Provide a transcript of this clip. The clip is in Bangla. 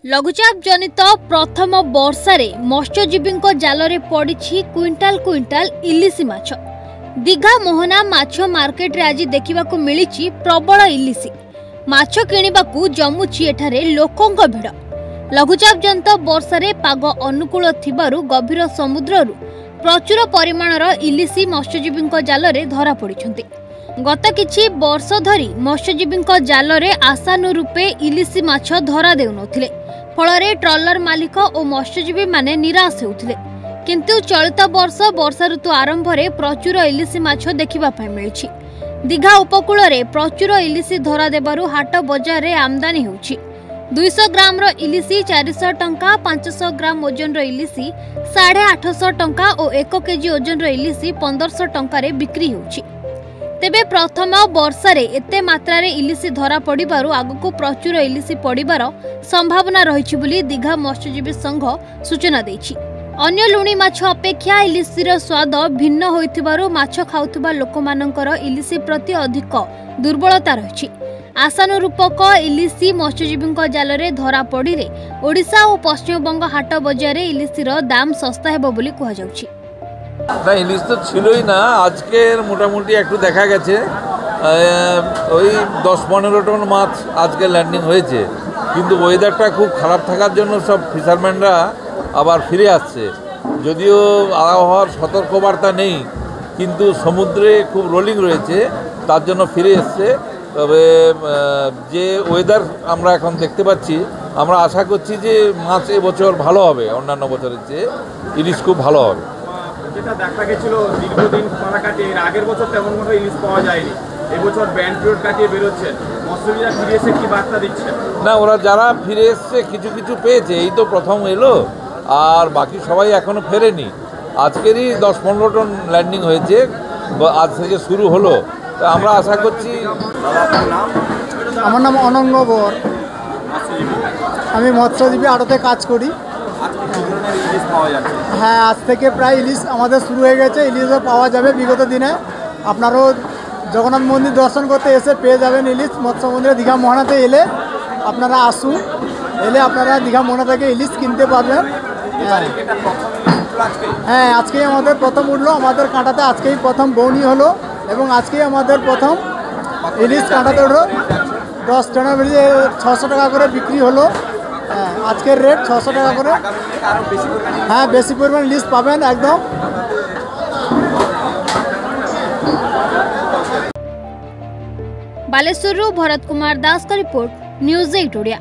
लघुचाप जनित प्रथम वर्षारे मत्स्यजीवी जाल पड़ी क्विंटाल क्विंटाल इलिसी माछ। दीघा मोहना माछ मार्केट रे आज देखा मिली प्रबल इलिसी माछ किणवाकू जमुची एठारे लोकों भिड़। लघुचाप जनित वर्षारे पाग अनुकूल थिबारु गभीर समुद्ररु प्रचुर परिमाणर इलिसी मत्स्यजीवी जाल धरा पड़िछन्ति। गत किछि वर्ष धरी मत्स्यजीवी जाल आशानुरूपे इलिसी माछ धरा देउनथिले, फलरे ट्रलर मालिक और मत्स्यजीवी माने निराश होउथिले। किंतु चलित वर्ष वर्षा ऋतु आरंभ में प्रचुर इलिसी माछ देखा मिली। दीघा उपकूल रे प्रचुर इलिसी धरा देबारु हाट बजार रे आमदानी होउछि। 200 ग्राम रो इलिसी 400 टंका, 500 ग्राम ओजन रो इलिसी 850 टंका और 1 केजी ओजन रो इलिसी 1500 टंका रे बिक्री होउछि। तेबे प्रथम वर्षारे एते मात्रा रे इलिसी धरा पड़िबारु आगको प्रचुर इलिसी पड़िबार संभावना रहिछि बोली दीघा मत्स्यजीवी संघ सूचना दैछि। अन्य लुणी माछ अपेक्षा इलिसीर स्वाद भिन्न होइथिबारु माछ खाउथिबा लोकमानंकर इलिसी प्रति अधिक दुर्बलता रहिछि। आशानुरूपक इलिसी मत्स्यजीवी जाल रे धरा पड़िले ओडिशा और पश्चिमबंग हाट बजार इलिसीर दाम सस्ता हेबो बोली कहा जाउछि। ना इलिश तो छिलोई ना, आज के मोटामुटी एकटू देखा गेছে ওই 10-15 টন মাছ আজকে ল্যান্ডিং হয়েছে। কিন্তু ওয়েদারটা খুব খারাপ থাকার জন্য সব ফিশারম্যানরা আবার ফিরে আসছে। যদিও আবহাওয়ার সতর্কবার্তা নেই, কিন্তু সমুদ্রে খুব রোলিং রয়েছে, তার জন্য ফিরে এসছে। তবে যে ওয়েদার আমরা এখন দেখতে পাচ্ছি, আমরা আশা করছি যে মাছ এবছর ভালো হবে, অন্যান্য বছরের চেয়ে ইলিশ খুব ভালো হবে। যেটা দেখা গেছিল দীর্ঘদিন খরা কাটিয়ে আগের বছর তেমন কোনো ইলিশ পাওয়া যায়নি, এবছর ব্যান্ড পিরিয়ড কাটিয়ে বেরোচ্ছেন, মৎস্যজীবীরা ফিরে এসে কি বার্তা দিচ্ছেন? না, ওরা যারা ফিরে এসছে কিছু কিছু পেয়েছে, এই তো প্রথম এলো, আর বাকি সবাই এখনো ফেরেনি। আজকেরই 10-15 টন ল্যান্ডিং হয়েছে, আজ থেকে শুরু হলো। তো আমরা আশা করছি। আমার নাম অনঙ্গ বর, আমি মৎস্যজীবী আড়তে কাজ করি। হ্যাঁ, আজ থেকে প্রায় ইলিশ আমাদের শুরু হয়ে গেছে। ইলিশও পাওয়া যাবে বিগত দিনে। আপনারাও জগন্নাথ মন্দির দর্শন করতে এসে পেয়ে যাবেন ইলিশ। মৎস্য মন্দিরে দীঘা মোহনাতে এলে আপনারা আসুন, এলে আপনারা দীঘা মোহনা থেকে ইলিশ কিনতে পারবেন। হ্যাঁ, আজকেই আমাদের প্রথম উঠলো, আমাদের কাঁটাতে আজকেই প্রথম বৌনি হলো এবং আজকেই আমাদের প্রথম ইলিশ কাঁটাতে উঠলো। 10 টনা বেরিয়ে 600 টাকা করে বিক্রি হলো। আজকের রেট 600 টাকা করে। হ্যাঁ, বেশি পরিমাণ ইলিশ পাবেন একদম। बालेश्वर भरत कुमार दास का रिपोर्ट, न्यूज़ 8 ओडिया।